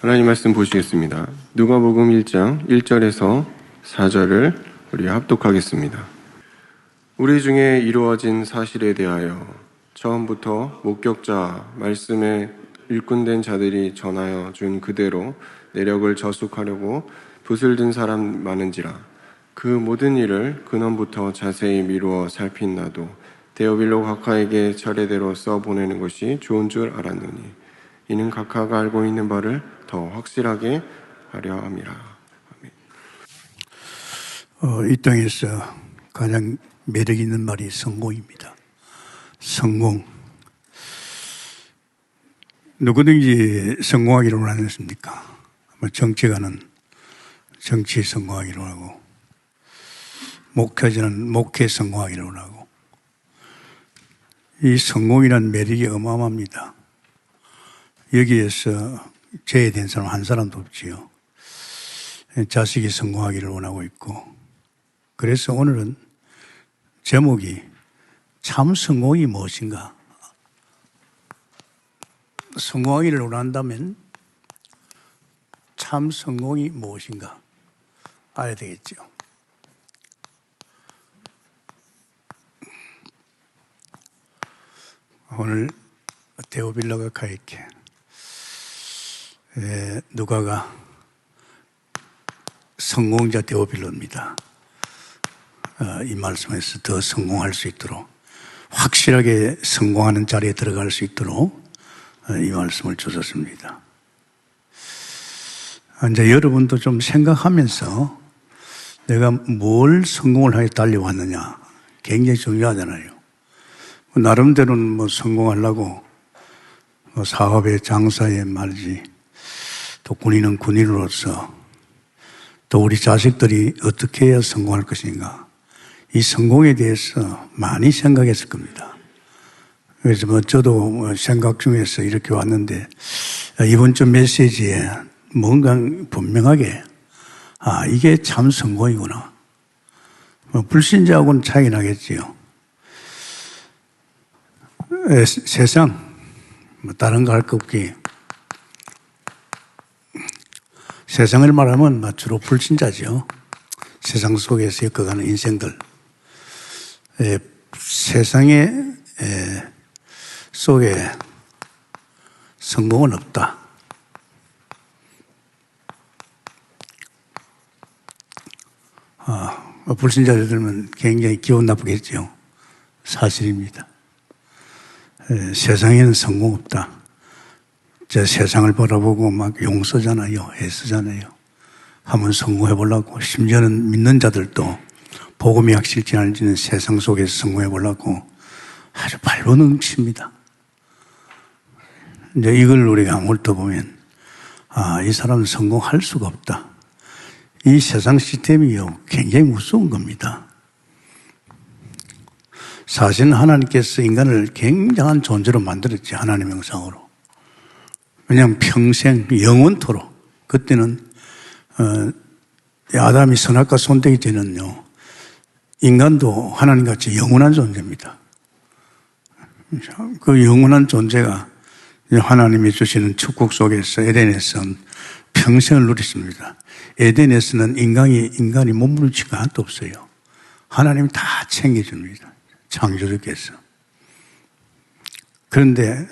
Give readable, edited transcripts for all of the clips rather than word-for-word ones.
하나님 말씀 보시겠습니다. 누가복음 1장 1절에서 4절을 우리 합독하겠습니다. 우리 중에 이루어진 사실에 대하여 처음부터 목격자 말씀에 일꾼된 자들이 전하여 준 그대로 내력을 저숙하려고 붓을 든 사람 많은지라. 그 모든 일을 근원부터 자세히 미루어 살핀 나도 데오빌로 각하에게 차례대로 써보내는 것이 좋은 줄 알았노니 이는 각하가 알고 있는 바를 더 확실하게 하려 함이라. 이 땅에서 가장 매력 있는 말이 성공입니다. 성공. 누구든지 성공하기를 원하지 않습니까? 정치가는 정치에 성공하기를 원하고, 목회자는 목회에 성공하기를 원하고, 이 성공이라는 매력이 어마어마합니다. 여기에서 제외된 사람 한 사람도 없지요. 자식이 성공하기를 원하고 있고, 그래서 오늘은 제목이 참 성공이 무엇인가? 성공하기를 원한다면 참 성공이 무엇인가? 알아야 되겠죠. 오늘 데오빌로 각하에게 누가가 성공자 데오빌로입니다. 이 말씀에서 더 성공할 수 있도록, 확실하게 성공하는 자리에 들어갈 수 있도록 이 말씀을 주셨습니다. 이제 여러분도 좀 생각하면서 내가 뭘 성공을 하게 달려왔느냐, 굉장히 중요하잖아요. 나름대로는 성공하려고 사업에, 장사에 말이지, 또 군인은 군인으로서, 또 우리 자식들이 어떻게 해야 성공할 것인가, 이 성공에 대해서 많이 생각했을 겁니다. 그래서 저도 생각 중에서 이렇게 왔는데, 이번 주 메시지에 뭔가 분명하게, 이게 참 성공이구나. 불신자하고는 차이 나겠지요. 세상, 다른 거 할 거 없기. 세상을 말하면 주로 불신자죠. 세상 속에서 겪어가는 인생들. 세상의 속에 성공은 없다. 불신자들 들면 굉장히 기분 나쁘겠죠. 사실입니다. 세상에는 성공 없다. 저 세상을 바라보고 막 용서잖아요. 애쓰잖아요. 한번 성공해 보려고, 심지어는 믿는 자들도 복음이 확실치않지는 세상 속에서 성공해 보려고 아주 발버둥칩니다. 이제 이걸 우리가 훑어보면, 이 사람은 성공할 수가 없다. 이 세상 시스템이요, 굉장히 무서운 겁니다. 사실은 하나님께서 인간을 굉장한 존재로 만들었지, 하나님의 형상으로. 그냥 평생, 영원토록. 그때는 아담이 선악과 손대기 전에는요, 인간도 하나님같이 영원한 존재입니다. 그 영원한 존재가 하나님이 주시는 축복 속에서 에덴에서 평생을 누렸습니다. 에덴에서는 인간이 몸부림친 거 하나도 없어요. 하나님이 다 챙겨줍니다. 창조주께서. 그런데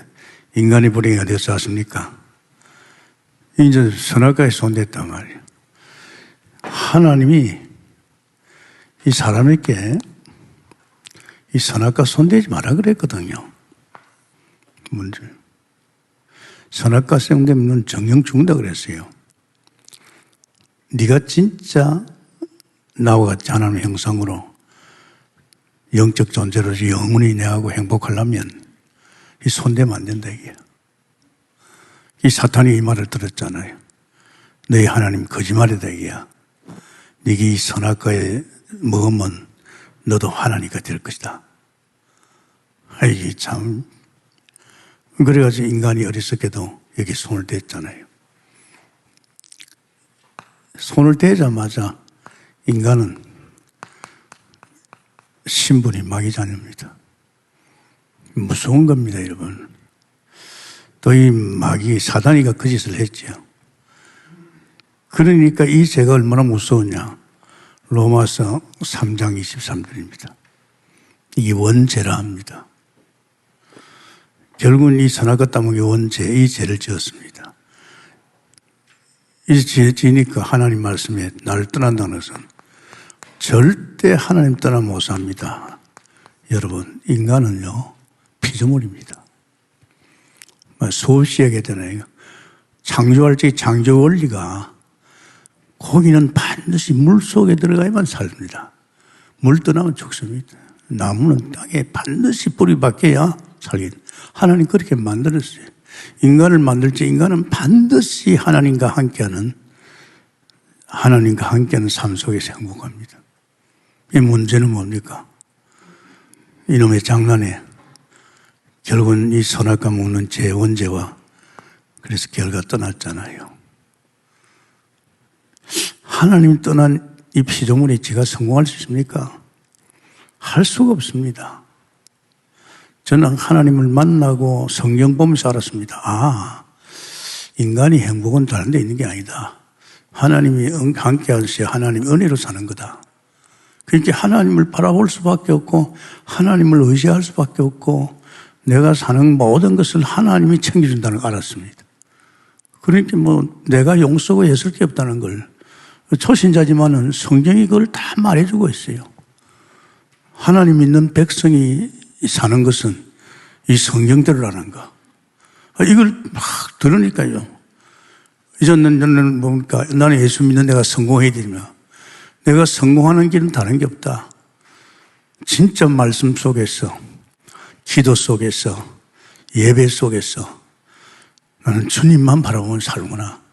인간이 불행이 어디서 왔습니까? 이제 선악과에 손댔단 말이에요. 하나님이 이 사람에게 이 선악과 손대지 마라 그랬거든요. 문제. 선악과 생되면 정령 죽는다 그랬어요. 네가 진짜 나와 같이 하나님의 형상으로 영적 존재로서 영원히 내하고 행복하려면 이 손대면 안 된다 이게. 이 사탄이 이 말을 들었잖아요. 너희 하나님 거짓말이다 이게야. 네가 이 선악과에 먹으면 너도 하나님과 될 것이다. 이게 참. 그래가지고 인간이 어리석게도 여기 손을 댔잖아요. 손을 대자마자 인간은 신분이 마귀자녀입니다. 무서운 겁니다, 여러분. 또 이 마귀, 사단이가 그 짓을 했죠. 그러니까 이 죄가 얼마나 무서우냐. 로마서 3장 23절입니다. 이게 원죄라 합니다. 결국은 이 선악과 따먹의 원죄, 이 죄를 지었습니다. 이 죄 지니까 하나님 말씀에 나를 떠난다는 것은 절대 하나님 떠나 못 삽니다. 여러분, 인간은요, 피조물입니다. 수없이 얘기했잖아요. 창조할 때 창조 원리가 고기는 반드시 물 속에 들어가야만 삽니다. 물 떠나면 죽습니다. 나무는 땅에 반드시 뿌리 박혀야 살게. 하나님 그렇게 만들었어요. 인간을 만들 때 인간은 반드시 하나님과 함께하는 삶 속에서 행복합니다. 이 문제는 뭡니까? 이놈의 장난에 결국은 이 선악과 먹는 죄 원죄와 그래서 결과 떠났잖아요. 하나님 떠난 이 피조물이 지가 성공할 수 있습니까? 할 수가 없습니다. 저는 하나님을 만나고 성경 보면서 알았습니다. 인간이 행복은 다른 데 있는 게 아니다. 하나님이 함께 하시어 하나님 은혜로 사는 거다. 그러니까 하나님을 바라볼 수밖에 없고 하나님을 의지할 수밖에 없고 내가 사는 모든 것을 하나님이 챙겨준다는 걸 알았습니다. 그러니까 내가 용서고 했을 게 없다는 걸 초신자지만은 성경이 그걸 다 말해주고 있어요. 하나님 믿는 백성이 사는 것은 이 성경대로라는 거. 이걸 막 들으니까요. 이제는 뭡니까? 나는 예수 믿는 내가 성공해야 되면 내가 성공하는 길은 다른 게 없다. 진짜 말씀 속에서, 기도 속에서, 예배 속에서 나는 주님만 바라보면 살구나.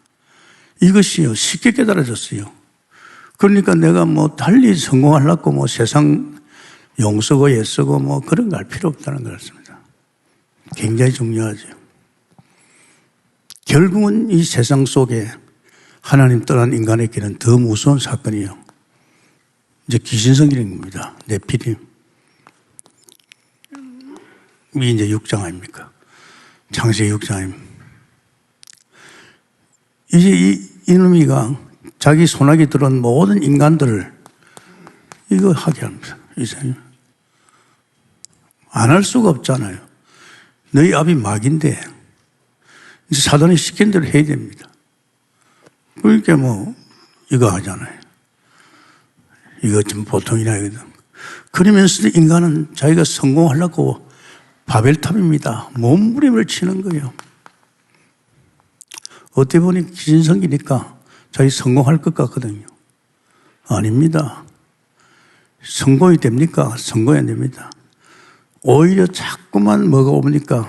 이것이요, 쉽게 깨달아졌어요. 그러니까 내가 달리 성공하려고 세상 용서고 애쓰고 그런 거 할 필요 없다는 것입니다. 굉장히 중요하죠. 결국은 이 세상 속에 하나님 떠난 인간에게는 더 무서운 사건이요. 이제 귀신 성기는 겁니다. 네피림. 이게 이제 6장 아닙니까? 창세기 6장입니다. 이제 이놈이가 자기 손아귀 들어온 모든 인간들을 이거 하게 합니다. 이제 안 할 수가 없잖아요. 너희 아비 마귀인데 이제 사단이 시킨 대로 해야 됩니다. 그러니까 이거 하잖아요. 이거 좀 보통이나 이거든. 그러면서도 인간은 자기가 성공하려고 바벨탑입니다. 몸부림을 치는 거예요. 어떻게 보니 귀신성기니까 자기 성공할 것 같거든요. 아닙니다. 성공이 됩니까? 성공이 안 됩니다. 오히려 자꾸만 먹어보니까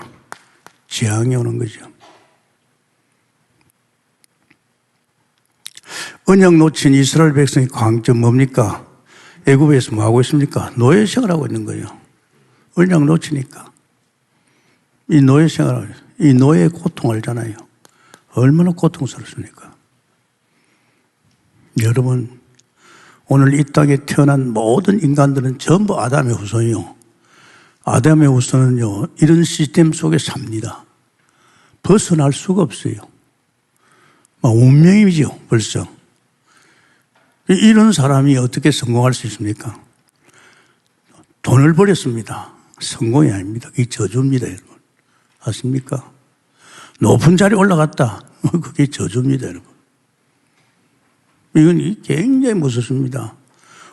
재앙이 오는 거죠. 언약 놓친 이스라엘 백성의 강점 뭡니까? 애굽에서 뭐 하고 있습니까? 노예 생활하고 있는 거예요. 언약 놓치니까. 이 노예 생활을, 이 노예의 고통 알잖아요. 얼마나 고통스럽습니까? 여러분, 오늘 이 땅에 태어난 모든 인간들은 전부 아담의 후손이요. 아담의 후손은요, 이런 시스템 속에 삽니다. 벗어날 수가 없어요. 운명이죠, 벌써. 이런 사람이 어떻게 성공할 수 있습니까? 돈을 버렸습니다. 성공이 아닙니다. 그게 저주입니다, 여러분. 아십니까? 높은 자리에 올라갔다. 그게 저주입니다, 여러분. 이건 굉장히 무섭습니다.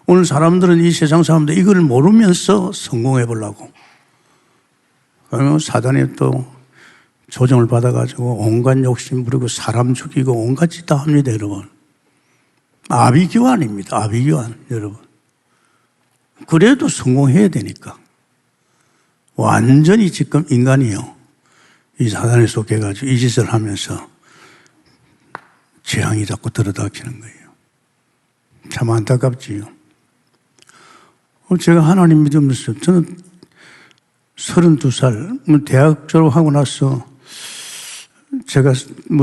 오늘 사람들은 이 세상 사람들 이걸 모르면서 성공해 보려고. 그러면 사단이 또 조정을 받아가지고 온갖 욕심 부리고 사람 죽이고 온갖 짓 다 합니다, 여러분. 아비규환입니다. 아비규환, 여러분. 그래도 성공해야 되니까. 완전히 지금 인간이요. 이 사단에 속해가지고 이 짓을 하면서 재앙이 자꾸 들어닥치는 거예요. 참 안타깝지요. 제가 하나님 믿으면서 저는 32살, 대학 졸업하고 나서 제가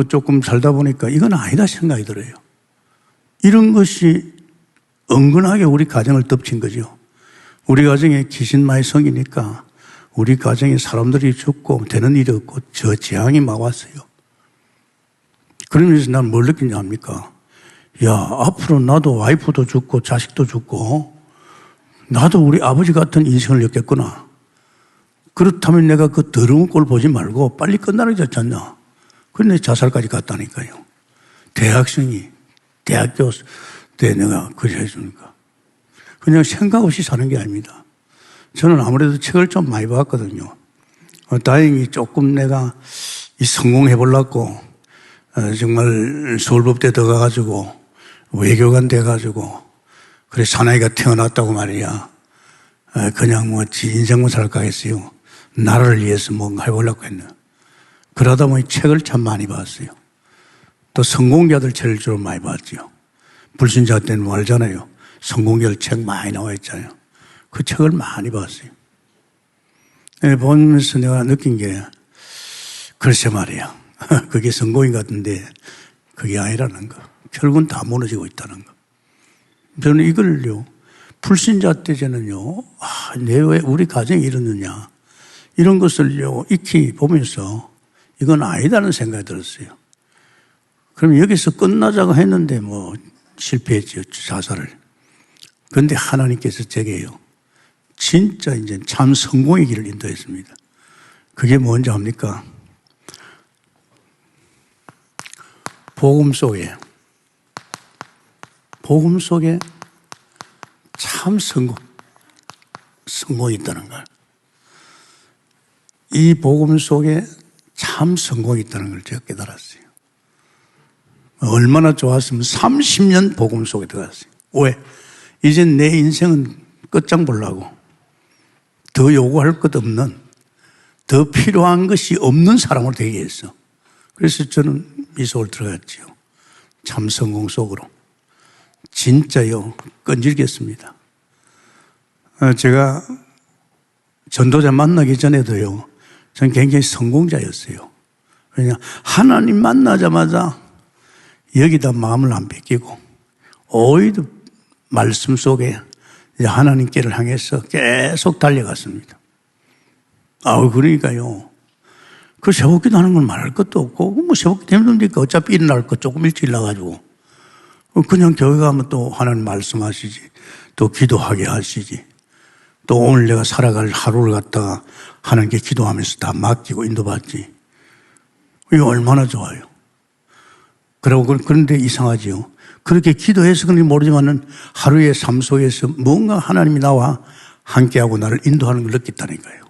조금 살다 보니까 이건 아니다 생각이 들어요. 이런 것이 은근하게 우리 가정을 덮친 거죠. 우리 가정에 귀신 많이 성기니까 우리 가정에 사람들이 죽고 되는 일이 없고 저 재앙이 막 왔어요. 그러면서 난 뭘 느끼냐 합니까? 야, 앞으로 나도 와이프도 죽고 자식도 죽고 나도 우리 아버지 같은 인생을 겪겠구나. 그렇다면 내가 그 더러운 꼴 보지 말고 빨리 끝나는 게 좋지 않나. 그런데 자살까지 갔다니까요. 대학생이 대학교 때 내가 그리 해주니까. 그냥 생각 없이 사는 게 아닙니다. 저는 아무래도 책을 좀 많이 봤거든요. 다행히 조금 내가 성공해 보려고 정말 서울법대 들어가가지고 외교관 돼가지고 그래 사나이가 태어났다고 말이야. 그냥 뭐 지 인생만 살까 했어요. 나라를 위해서 뭔가 해보려고 했네. 그러다 보니 책을 참 많이 봤어요. 또 성공자들 책을 주로 많이 봤죠. 불신자 때는 뭐 알잖아요. 성공자들 책 많이 나와 있잖아요. 그 책을 많이 봤어요. 보면서 내가 느낀 게 글쎄 말이야. 그게 성공인 것 같은데 그게 아니라는 거. 결국은 다 무너지고 있다는 거. 저는 이걸요. 불신자 때 저는요. 왜 우리 가정이 이러느냐. 이런 것을요. 익히 보면서 이건 아니다는 생각이 들었어요. 그럼 여기서 끝나자고 했는데 뭐 실패했죠. 자살을. 그런데 하나님께서 제게요. 진짜 이제 참 성공의 길을 인도했습니다. 그게 뭔지 압니까? 복음 속에 참 성공이 있다는 걸. 이 복음 속에 참 성공이 있다는 걸 제가 깨달았어요. 얼마나 좋았으면 30년 복음 속에 들어갔어요. 왜? 이제 내 인생은 끝장 보려고 더 요구할 것 없는, 더 필요한 것이 없는 사람으로 되게 했어. 그래서 저는 미소를 들어갔지요. 참 성공 속으로. 진짜요, 끈질겼습니다. 제가 전도자 만나기 전에도요, 저는 굉장히 성공자였어요. 왜냐, 하나님 만나자마자 여기다 마음을 안 뺏기고, 오히려 말씀 속에 하나님께를 향해서 계속 달려갔습니다. 그러니까요. 그 새벽기도 하는 건 말할 것도 없고, 뭐 새벽기도 힘듭니까? 어차피 일어날 거 조금 일찍 일어나가지고. 그냥 교회 가면 또 하나님 말씀하시지. 또 기도하게 하시지. 또 오늘 내가 살아갈 하루를 갖다가 하나님께 기도하면서 다 맡기고 인도받지. 이거 얼마나 좋아요. 그런데 이상하지요. 그렇게 기도해서 그런지 모르지만은 하루의 삶 속에서 뭔가 하나님이 나와 함께하고 나를 인도하는 걸 느꼈다니까요.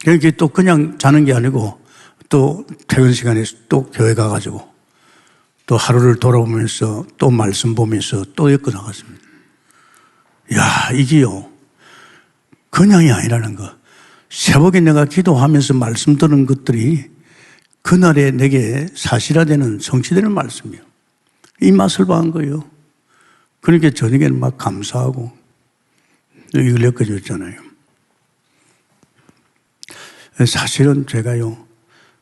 그러니까 또 그냥 자는 게 아니고 또 퇴근 시간에 또 교회 가가지고 또 하루를 돌아보면서 또 말씀 보면서 또 엮어 나갔습니다. 야, 이게요. 그냥이 아니라는 거. 새벽에 내가 기도하면서 말씀 듣는 것들이 그날에 내게 사실화되는 성취되는 말씀이에요. 이 맛을 봐한 거예요. 그러니까 저녁에는 막 감사하고 이걸 엮어줬잖아요. 사실은 제가요,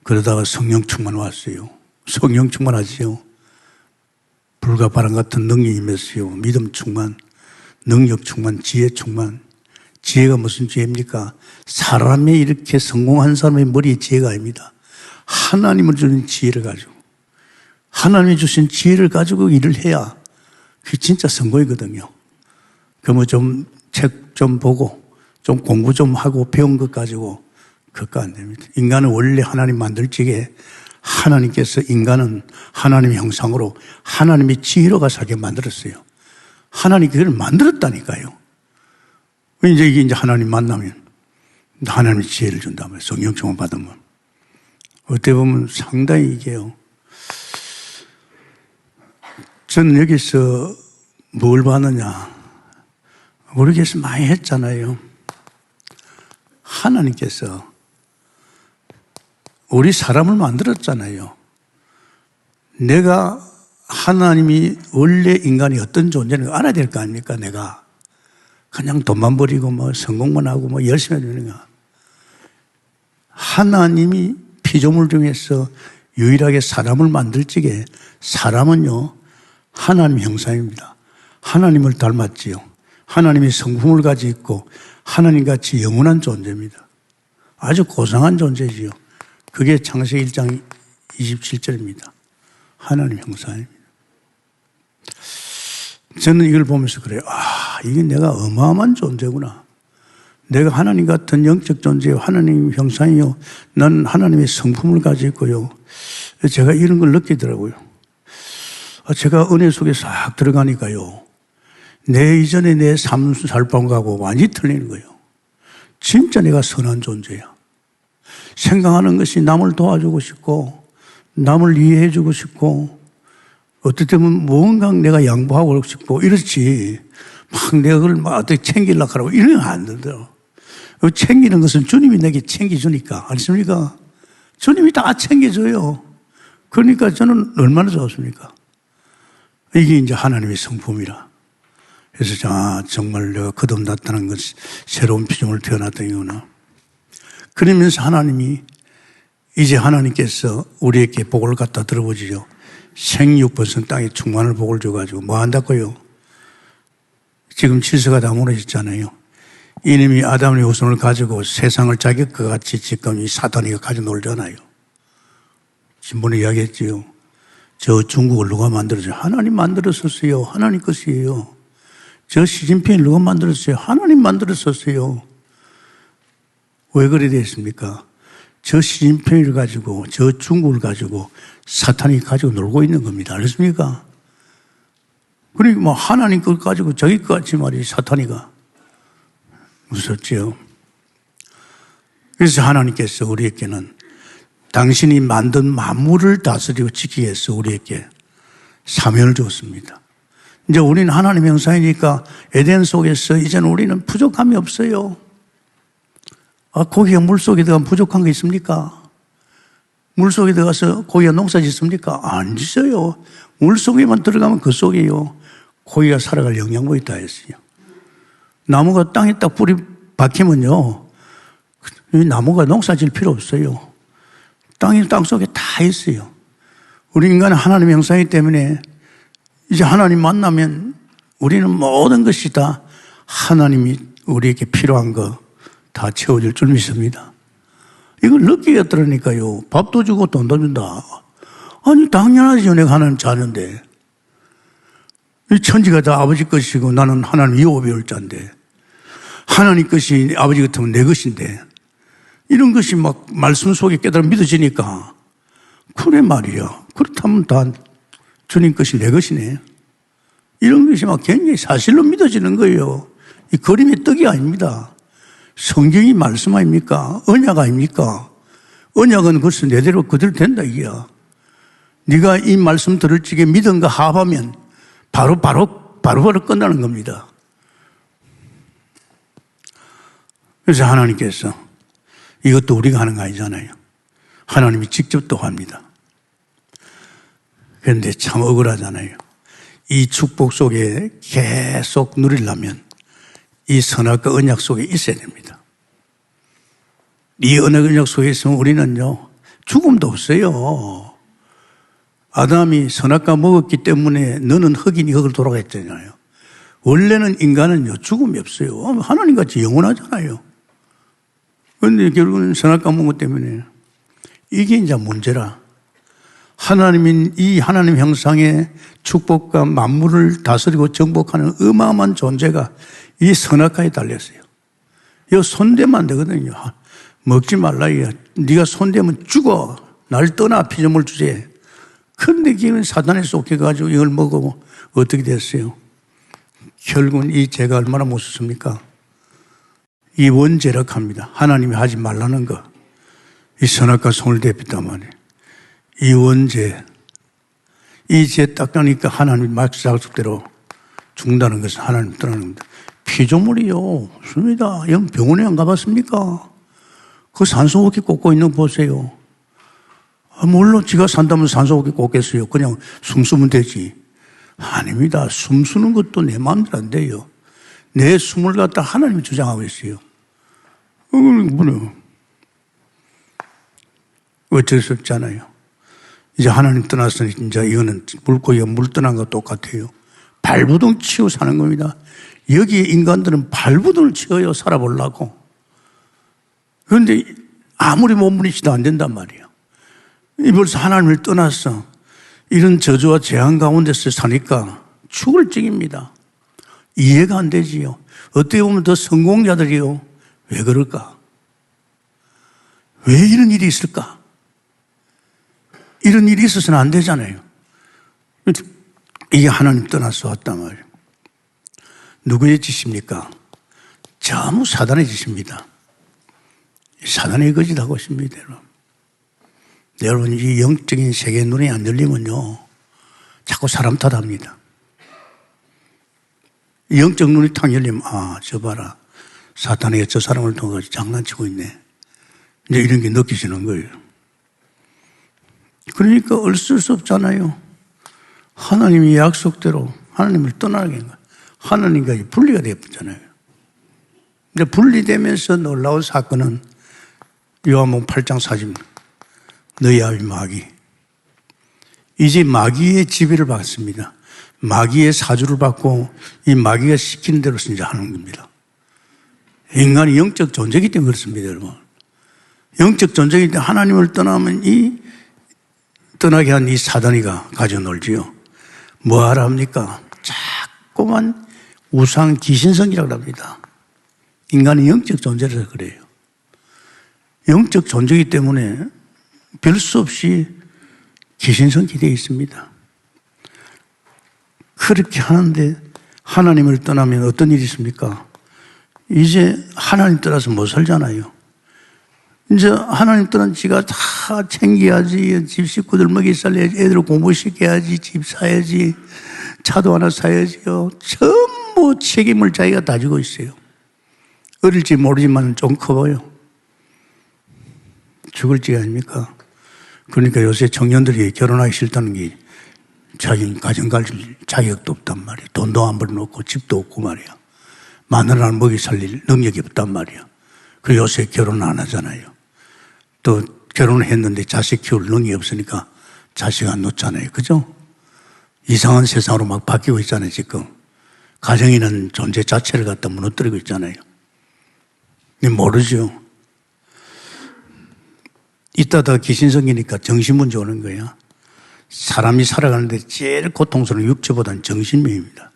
그러다가 성령 충만 왔어요. 성령 충만하지요. 불과 바람 같은 능력이 임했어요. 믿음 충만, 능력 충만, 지혜 충만. 지혜가 무슨 지혜입니까? 사람이 이렇게 성공한 사람의 머리에 지혜가 아닙니다. 하나님을 주는 지혜를 가지고, 하나님이 주신 지혜를 가지고 일을 해야 그게 진짜 성공이거든요. 그러면 좀 책 좀 보고 좀 공부 좀 하고 배운 것 가지고 그거 안 됩니다. 인간은 원래 하나님 만들 적에 하나님께서 인간은 하나님의 형상으로 하나님의 지혜로가 살게 만들었어요. 하나님이 그걸 만들었다니까요. 이제 하나님 만나면 하나님의 지혜를 준다면 성령 충만 받으면 어떻게 보면 상당히 이게요. 저는 여기서 뭘 받느냐. 우리께서 많이 했잖아요. 하나님께서 우리 사람을 만들었잖아요. 내가 하나님이 원래 인간이 어떤 존재인지 알아야 될 거 아닙니까? 내가 그냥 돈만 버리고 뭐 성공만 하고 뭐 열심히 하는가. 하나님이 피조물 중에서 유일하게 사람을 만들 적에 사람은요, 하나님 형상입니다. 하나님을 닮았지요. 하나님이 성품을 가지고 있고 하나님같이 영원한 존재입니다. 아주 고상한 존재지요. 그게 창세기 1장 27절입니다. 하나님 형상입니다. 저는 이걸 보면서 그래요. 이게 내가 어마어마한 존재구나. 내가 하나님 같은 영적 존재요. 하나님 형상이요. 난 하나님의 성품을 가지고 있고요. 제가 이런 걸 느끼더라고요. 제가 은혜 속에 싹 들어가니까요. 내 이전에 내 삶 살방하고 완전히 틀리는 거예요. 진짜 내가 선한 존재야. 생각하는 것이 남을 도와주고 싶고, 남을 이해해 주고 싶고, 어떨 때는 뭔가 내가 양보하고 싶고, 이렇지. 막 내가 그걸 막 어떻게 챙기려고 하라고 이러면 안 되더라고. 챙기는 것은 주님이 내게 챙겨주니까. 아십니까? 주님이 다 챙겨줘요. 그러니까 저는 얼마나 좋습니까? 이게 이제 하나님의 성품이라. 그래서 정말 내가 거듭 나타난 것, 새로운 피조물 태어났던 이유나. 그러면서 하나님이 이제 하나님께서 우리에게 복을 갖다 들어보지요. 생육번성 땅에 충만을 복을 줘가지고 뭐 한다고요? 지금 질서가 다 무너졌잖아요. 이놈이 아담의 후손을 가지고 세상을 자기 것 같이 지금 이 사탄이가 가지고 놀잖아요. 신문에 이야기했지요. 저 중국을 누가 만들었어요? 하나님 만들었었어요. 하나님 것이에요. 저 시진핑을 누가 만들었어요? 하나님 만들었었어요. 왜 그래 됐습니까? 저 시진핑을 가지고, 저 중국을 가지고 사탄이 가지고 놀고 있는 겁니다. 알겠습니까? 그러니까 뭐 하나님 것 가지고 저기 것 같이 말이지, 사탄이가. 무섭지요. 그래서 하나님께서 우리에게는 당신이 만든 만물을 다스리고 지키기 위해서 우리에게 사명을 줬습니다. 이제 우리는 하나님의 형상이니까 에덴 속에서 이제는 우리는 부족함이 없어요. 고기가 물 속에 들어가면 부족한 게 있습니까? 물 속에 들어가서 고기가 농사 짓습니까? 안 짓어요. 물 속에만 들어가면 그 속에요. 고기가 살아갈 영양분이 다 있어요. 나무가 땅에 딱 뿌리 박히면요. 이 나무가 농사 질 필요 없어요. 땅 속에 다 있어요. 우리 인간은 하나님의 형상이기 때문에 이제 하나님 만나면 우리는 모든 것이 다 하나님이 우리에게 필요한 거 다 채워줄 줄 믿습니다. 이걸 느끼게 들으니까요. 밥도 주고 돈도 준다. 아니 당연하죠. 내가 하나님 자녀인데. 이 천지가 다 아버지 것이고 나는 하나님 이호배울 자인데 하나님 것이 아버지 같으면 내 것인데 이런 것이 막 말씀 속에 깨달아 믿어지니까 그래 말이야. 그렇다면 다 주님 것이 내 것이네. 이런 것이 막 굉장히 사실로 믿어지는 거예요. 이 그림의 떡이 아닙니다. 성경이 말씀 아닙니까? 언약 아닙니까? 언약은 글쎄 내대로 그대로 된다 이게야. 네가 이 말씀 들을 적에 믿음과 합하면 바로 끝나는 겁니다. 그래서 하나님께서 이것도 우리가 하는 거 아니잖아요. 하나님이 직접 또 합니다. 그런데 참 억울하잖아요. 이 축복 속에 계속 누리려면 이 선악과 언약 속에 있어야 됩니다. 이 언약 속에 있으면 우리는요, 죽음도 없어요. 아담이 선악과 먹었기 때문에 너는 흙이니 흙을 돌아갔잖아요. 원래는 인간은요, 죽음이 없어요. 하나님같이 영원하잖아요. 그런데 결국은 선악과 먹은 것 때문에 이게 이제 문제라. 하나님인 이 하나님 형상의 축복과 만물을 다스리고 정복하는 어마어마한 존재가 이 선악과에 달렸어요. 이거 손대면 안 되거든요. 먹지 말라. 네가 손대면 죽어. 날 떠나 피조물 주제. 그런데 기는 사단에 속해가지고 이걸 먹고 어떻게 됐어요? 결국은 이 죄가 얼마나 무섭습니까? 이 원죄락합니다. 하나님이 하지 말라는 거. 이 선악과 손을 대pis단 말이에요. 이 원죄. 이 죄 딱 나니까 하나님이 말씀대로 죽는다는 것은 하나님 떠나는 겁니다. 피조물이요. 없습니다. 영 병원에 안 가봤습니까? 그 산소호흡기 꽂고 있는 거 보세요. 물론 지가 산다면 산소호흡기 꽂겠어요. 그냥 숨 쉬면 되지. 아닙니다. 숨 쉬는 것도 내 마음대로 안 돼요. 내 숨을 갖다 하나님이 주장하고 있어요. 뭐냐. 어쩔 수 없잖아요. 이제 하나님 떠나서 이제 이거는 물고기가 물 떠난 것 똑같아요. 발부둥 치고 사는 겁니다. 여기에 인간들은 발부둥을 치어요. 살아보려고. 그런데 아무리 몸부림치도 안 된단 말이에요. 벌써 하나님을 떠나서 이런 저주와 재앙 가운데서 사니까 죽을 찍입니다. 이해가 안 되지요. 어떻게 보면 더 성공자들이요. 왜 그럴까? 왜 이런 일이 있을까? 이런 일이 있어서는 안 되잖아요. 이게 하나님 떠나서 왔단 말이에요. 누구의 짓입니까? 전부 사단의 짓입니다. 사단의 거짓하고 있습니다, 여러분. 여러분, 이 영적인 세계의 눈이 안 열리면요, 자꾸 사람 탓합니다. 영적 눈이 탁 열리면, 아, 저 봐라. 사탄이 저 사람을 통해서 장난치고 있네. 이제 이런 게 느껴지는 거예요. 그러니까 어쩔 수 없잖아요. 하나님이 약속대로 하나님을 떠나게 한 거예요. 하나님과 분리가 되었잖아요. 근데 분리되면서 놀라운 사건은 요한복음 8장 40절. 너희 아비 마귀. 이제 마귀의 지배를 받습니다. 마귀의 사주를 받고 이 마귀가 시키는 대로 이제 하는 겁니다. 인간이 영적 존재이기 때문에 그렇습니다, 여러분. 영적 존재이기 때문에 하나님을 떠나면 떠나게 한 이 사단이가 가져 놀지요. 뭐 하라 합니까? 자꾸만 우상 귀신성이라고 합니다. 인간이 영적 존재라서 그래요. 영적 존재이기 때문에 별 수 없이 귀신성이 되어 있습니다. 그렇게 하는데 하나님을 떠나면 어떤 일이 있습니까? 이제 하나님 떠나서 못 살잖아요. 이제 하나님 떠난 지가 다 챙겨야지, 집 식구들 먹이 살려야지, 애들 공부시켜야지, 집 사야지, 차도 하나 사야지요. 전부 책임을 자기가 다 지고 있어요. 어릴지 모르지만 좀 커 보여. 죽을지 아닙니까? 그러니까 요새 청년들이 결혼하기 싫다는 게 자기는 가정 갈 자격도 없단 말이야. 돈도 안 벌어놓고 집도 없고 말이야. 마누라를 먹이 살릴 능력이 없단 말이야. 그래서 요새 결혼 안 하잖아요. 또 결혼을 했는데 자식 키울 능력이 없으니까 자식 안 놓잖아요. 그죠? 이상한 세상으로 막 바뀌고 있잖아요, 지금. 가정이라는 존재 자체를 갖다 무너뜨리고 있잖아요. 모르죠. 이따다 귀신 생기니까 정신문제 오는 거야. 사람이 살아가는데 제일 고통스러운 육체보다는 정신면입니다.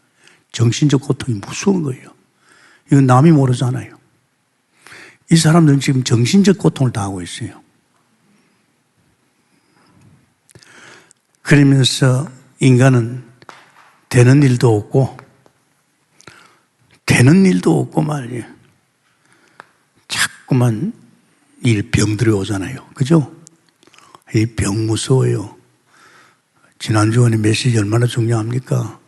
정신적 고통이 무서운 거예요. 이건 남이 모르잖아요. 이 사람들은 지금 정신적 고통을 당하고 있어요. 그러면서 인간은 되는 일도 없고 말이에요. 자꾸만 병들이 오잖아요. 그죠? 이 병 무서워요. 지난주에 메시지 얼마나 중요합니까?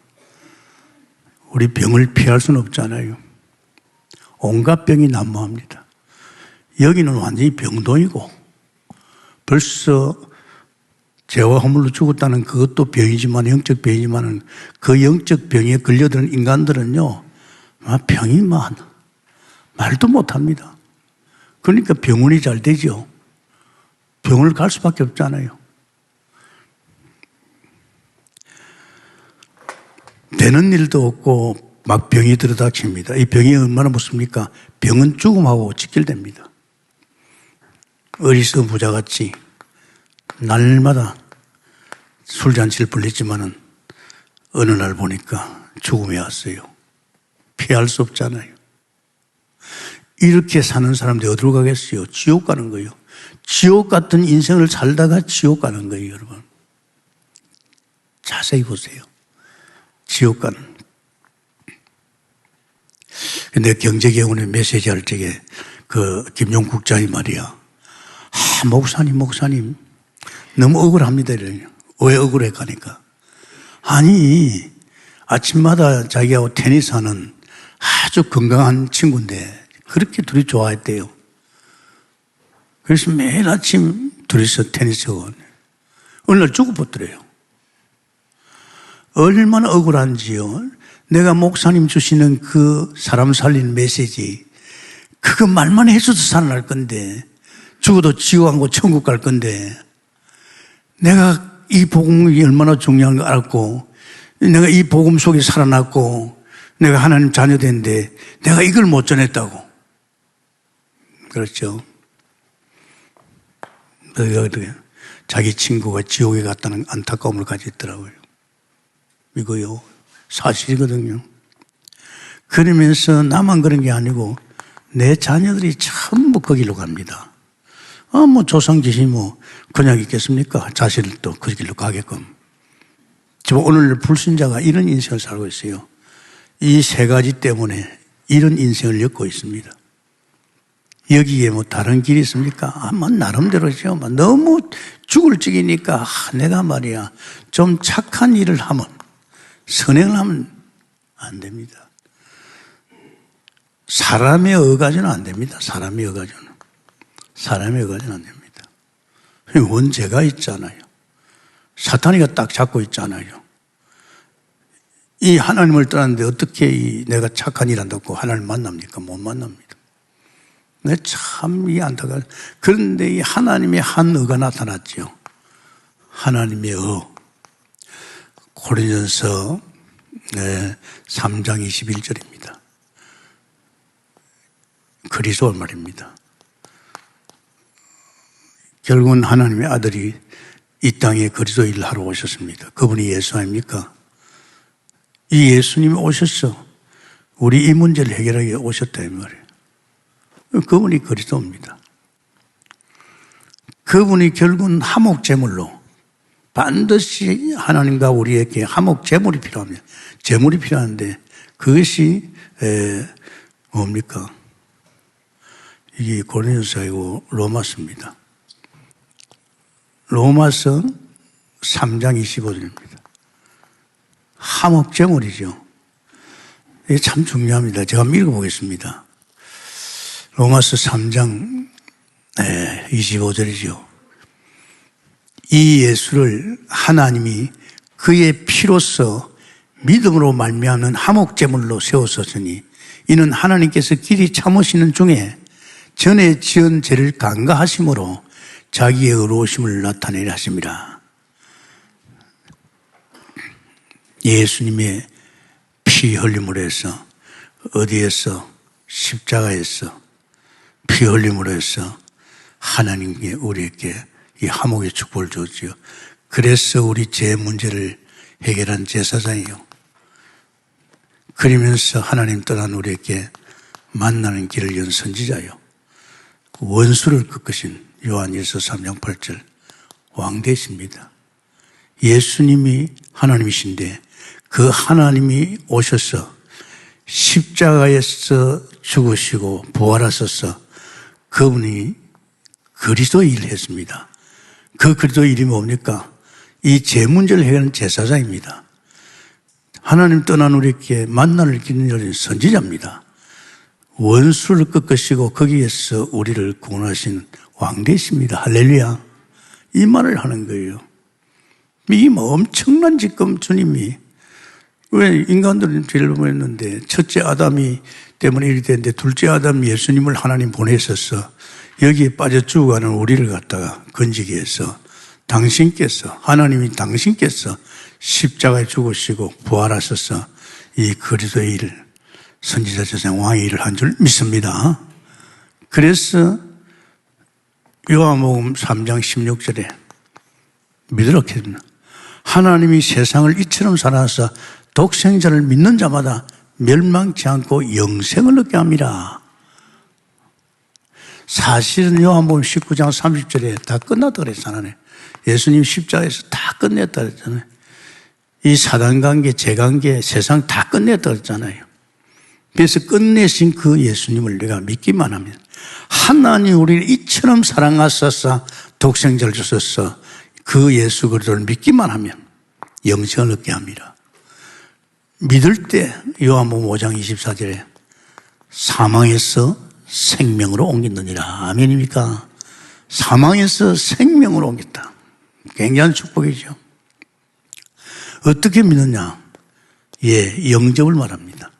우리 병을 피할 수는 없잖아요. 온갖 병이 난무합니다. 여기는 완전히 병동이고 벌써 죄와 허물로 죽었다는 그것도 병이지만 영적 병이지만 그 영적 병에 걸려드는 인간들은요 병이 말도 못합니다. 그러니까 병원이 잘 되죠. 병원을 갈 수밖에 없잖아요. 되는 일도 없고 막 병이 들어닥칩니다. 이 병이 얼마나 무섭습니까? 병은 죽음하고 직결됩니다. 어리석은 부자같이 날마다 술잔치를 벌렸지만은 어느 날 보니까 죽음이 왔어요. 피할 수 없잖아요. 이렇게 사는 사람들이 어디로 가겠어요? 지옥 가는 거예요. 지옥 같은 인생을 살다가 지옥 가는 거예요, 여러분. 자세히 보세요. 지옥 가는. 근데 경제개혁원에 메시지 할 적에 그 김용국 장이 말이야. 목사님. 너무 억울합니다. 이러냐. 왜 억울해 가니까. 아니, 아침마다 자기하고 테니스하는 아주 건강한 친구인데 그렇게 둘이 좋아했대요. 그래서 매일 아침 둘이서 테니스하고 어느 날 죽어버렸더래요. 얼마나 억울한지요. 내가 목사님 주시는 그 사람 살리는 메시지 그거 말만 해줘도 살아날 건데 죽어도 지옥 안 가고 천국 갈 건데 내가 이 복음이 얼마나 중요한 거 알았고 내가 이 복음 속에 살아났고 내가 하나님 자녀 됐는데 내가 이걸 못 전했다고. 그렇죠. 자기 친구가 지옥에 갔다는 안타까움을 가졌더라고요. 이거요. 사실이거든요. 그러면서 나만 그런 게 아니고 내 자녀들이 전부 거기로 갑니다. 뭐 조상지시 뭐 그냥 있겠습니까? 자식들도 그 길로 가게끔. 지금 오늘 불신자가 이런 인생을 살고 있어요. 이 세 가지 때문에 이런 인생을 엮고 있습니다. 여기에 뭐 다른 길이 있습니까? 뭐 나름대로죠. 너무 죽을 적이니까 내가 말이야 좀 착한 일을 하면, 선행을 하면 안 됩니다. 사람의 의가지는 안 됩니다. 사람의 의가지는 안 됩니다. 원죄가 있잖아요. 사탄이가 딱 잡고 있잖아요. 이 하나님을 떠났는데 어떻게 내가 착한 일 한다고 하나님을 만납니까? 못 만납니다. 참 이해 안 되가. 그런데 이 하나님의 한 의가 나타났죠. 하나님의 의. 고린도전서 3장 21절입니다. 그리스도 말입니다. 결국은 하나님의 아들이 이 땅에 그리스도 일을 하러 오셨습니다. 그분이 예수 아닙니까? 이 예수님이 오셔서 우리 이 문제를 해결하기 오셨다 이 말이에요. 그분이 그리스도입니다. 그분이 결국은 화목제물로 반드시 하나님과 우리에게 화목제물이 필요합니다. 제물이 필요한데 그것이 뭡니까? 이게 고린도서이고 로마서입니다. 로마서 3장 25절입니다. 화목제물이죠. 이게 참 중요합니다. 제가 한번 읽어보겠습니다. 로마서 3장 25절이죠. 이 예수를 하나님이 그의 피로써 믿음으로 말미암는 화목제물로 세웠었으니 이는 하나님께서 길이 참으시는 중에 전에 지은 죄를 간과하심으로 자기의 의로우심을 나타내려 하심이라. 예수님의 피 흘림으로 해서 어디에서? 십자가에서 피 흘림으로 해서 하나님께 우리에게 이 화목의 축복을 줬지요. 그래서 우리 죄 문제를 해결한 제사장이요. 그러면서 하나님 떠난 우리에게 만나는 길을 연 선지자요. 원수를 꺾으신 요한일서 3장 8절 왕되십니다. 예수님이 하나님이신데 그 하나님이 오셔서 십자가에서 죽으시고 부활하셔서 그분이 그리스도 일을 했습니다. 그 그리스도 일이 뭡니까? 이 죄 문제를 해결하는 제사장입니다. 하나님 떠난 우리에게 만나는 길을 열린 선지자입니다. 원수를 꺾으시고 거기에서 우리를 구원하신 왕되십니다. 할렐루야. 이 말을 하는 거예요. 이 엄청난 지금 주님이 왜 인간들은 죄를 범했는데 첫째 아담이 때문에 일이 됐는데 둘째 아담 예수님을 하나님 보내셔서 여기에 빠져 죽어가는 우리를 갖다가 건지기 위해서 하나님이 당신께서 십자가에 죽으시고 부활하셔서 이 그리스도의 일을 선지자 제사장 왕의 일을 한 줄 믿습니다. 그래서 요한복음 3장 16절에 믿으라 했습니다. 하나님이 세상을 이처럼 사랑하사 독생자를 믿는 자마다 멸망치 않고 영생을 얻게 합니다. 사실은 요한복음 19장 30절에 다 끝났다 그랬잖아요. 예수님 십자가에서 다 끝냈다 그랬잖아요. 이 사단관계, 죄관계, 세상 다 끝냈다 그랬잖아요. 그래서 끝내신 그 예수님을 내가 믿기만 하면 하나님 우리를 이처럼 사랑하셔서 독생자를 주셔서 그 예수 그리스도를 믿기만 하면 영생을 얻게 합니다. 믿을 때 요한복음 5장 24절에 사망에서 생명으로 옮겼느니라. 아멘입니까? 사망에서 생명으로 옮겼다. 굉장한 축복이죠. 어떻게 믿느냐? 영접을 말합니다.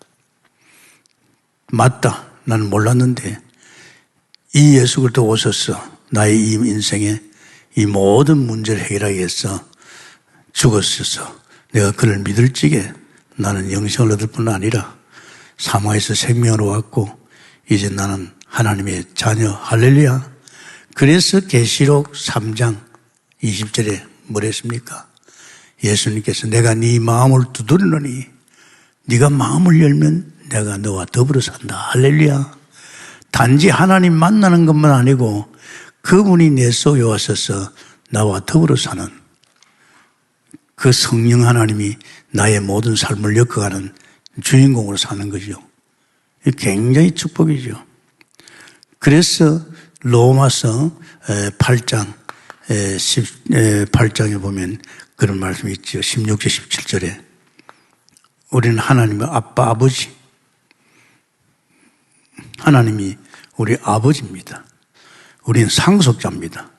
맞다. 나는 몰랐는데 이 예수 그리스도 오셔서 나의 이 인생에 이 모든 문제를 해결하기 위해서 죽었어서 내가 그를 믿을 적에 나는 영생을 얻을 뿐 아니라 사망에서 생명으로 왔고 이제 나는 하나님의 자녀. 할렐루야. 그래서 계시록 3장 20절에 뭘 했습니까? 예수님께서 내가 네 마음을 두드리노니 네가 마음을 열면 내가 너와 더불어 산다. 할렐루야. 단지 하나님 만나는 것만 아니고 그분이 내 속에 와서서 나와 더불어 사는 그 성령 하나님이 나의 모든 삶을 엮어가는 주인공으로 사는 거죠. 굉장히 축복이죠. 그래서 로마서 8장 18장에 보면 그런 말씀이 있죠. 16절 17절에 우리는 하나님의 아빠 아버지, 하나님이 우리 아버지입니다. 우리는 상속자입니다.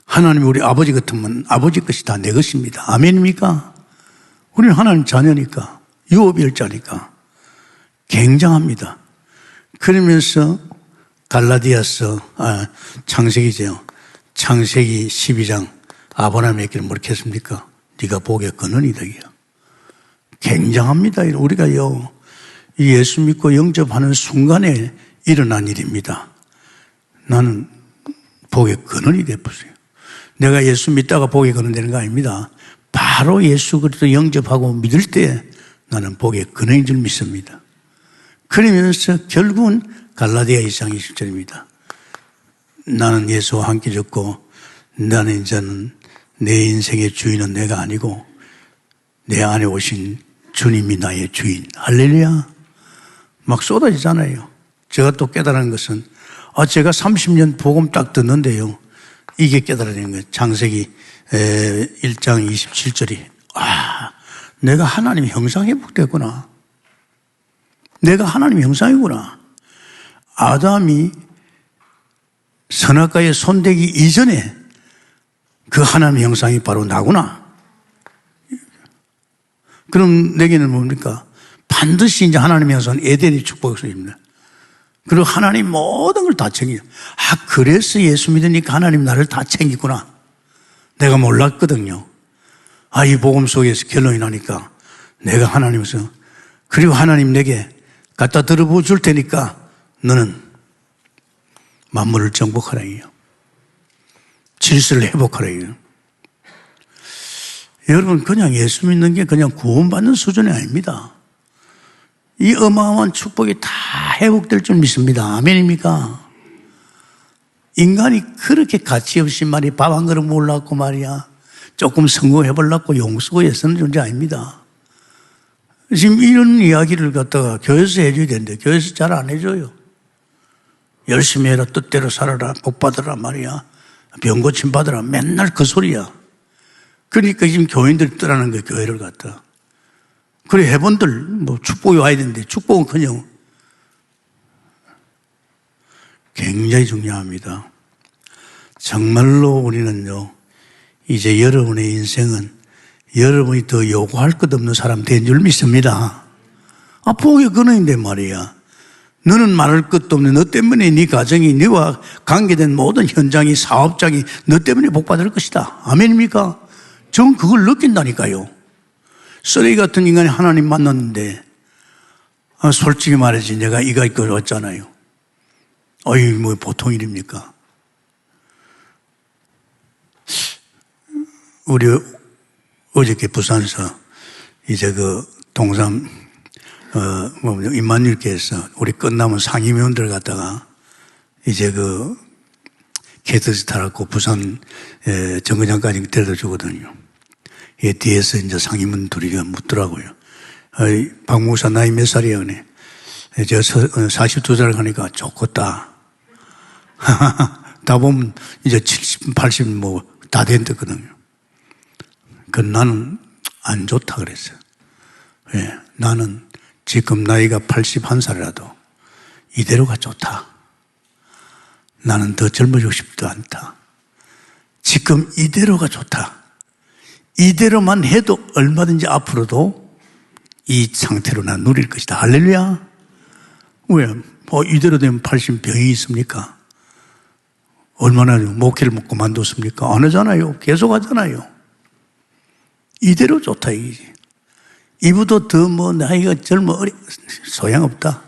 하나님이 우리 아버지 같으면 아버지 것이 다 내 것입니다. 아멘입니까? 우리는 하나님 자녀니까, 유업일자니까 굉장합니다. 그러면서 창세기죠. 창세기 12장 아브라함에게 뭐렇게 했습니까? 네가 복의 근원이다. 굉장합니다. 우리가요, 예수 믿고 영접하는 순간에 일어난 일입니다. 나는 복의 근원이 되었어요. 내가 예수 믿다가 복의 근원 되는 거 아닙니다. 바로 예수 그리스도 영접하고 믿을 때 나는 복의 근원인 줄 믿습니다. 그러면서 결국은 갈라디아 2장 20절입니다. 나는 예수와 함께 졌고 나는 이제는 내 인생의 주인은 내가 아니고 내 안에 오신 주님이 나의 주인. 할렐루야. 막 쏟아지잖아요. 제가 또 깨달은 것은 제가 30년 복음 딱 듣는데요. 이게 깨달아지는 거예요. 창세기 1장 27절이 내가 하나님의 형상에 회복됐구나. 내가 하나님의 형상이구나. 아담이 선악과에 손대기 이전에 그 하나님의 형상이 바로 나구나. 그럼 내게는 뭡니까? 반드시 이제 하나님의 형상은 에덴의 축복입니다. 그리고 하나님 모든 걸 다 챙겨요. 그래서 예수 믿으니까 하나님 나를 다 챙기구나. 내가 몰랐거든요. 이 복음 속에서 결론이 나니까 내가 하나님에서 그리고 하나님 내게 갖다 들어부어 줄 테니까 너는 만물을 정복하라요. 질서를 회복하라요. 여러분, 그냥 예수 믿는 게 그냥 구원받는 수준이 아닙니다. 이 어마어마한 축복이 다 회복될 줄 믿습니다. 아멘입니까? 인간이 그렇게 가치 없이 말이 밥 한 그릇 먹으려고 말이야. 조금 성공해보려고 용서고 애쓰는 존재 아닙니다. 지금 이런 이야기를 갖다가 교회에서 해줘야 되는데 교회에서 잘 안 해줘요. 열심히 해라, 뜻대로 살아라, 복 받으라 말이야. 병 고침 받으라. 맨날 그 소리야. 그러니까 지금 교인들이 떠나는 거예요, 교회를 갖다. 그래, 해본들, 축복이 와야 되는데, 축복은커녕 굉장히 중요합니다. 정말로 우리는요, 이제 여러분의 인생은 여러분이 더 요구할 것 없는 사람 된 줄 믿습니다. 복의 근원인데 말이야. 너는 말할 것도 없는 너 때문에 네 가정이, 너와 관계된 모든 현장이, 사업장이 너 때문에 복받을 것이다. 아멘입니까? 전 그걸 느낀다니까요. 쓰레기 같은 인간이 하나님 만났는데, 솔직히 말해서 내가 이가 있고 왔잖아요. 보통 일입니까? 우리 어저께 부산에서 이제 동산, 임만일교에서 우리 끝나면 상임위원들 갖다가 이제 KTX 타라고 부산 정거장까지 데려다 주거든요. 뒤에서 이제 상임원 둘이 묻더라고요. 박 목사 나이 몇 살이야? 그네. 저 42살 가니까 좋겠다. 다 보면 이제 70, 80 다 된댔거든요. 나는 안 좋다 그랬어요. 나는 지금 나이가 81살이라도 이대로가 좋다. 나는 더 젊어지고 싶지도 않다. 지금 이대로가 좋다. 이대로만 해도 얼마든지 앞으로도 이 상태로 난 누릴 것이다. 할렐루야. 왜? 이대로 되면 80병이 있습니까? 얼마나 목회를 먹고 만뒀습니까? 안 하잖아요. 계속 하잖아요. 이대로 좋다 이거지. 이보다 더 나이가 소용없다.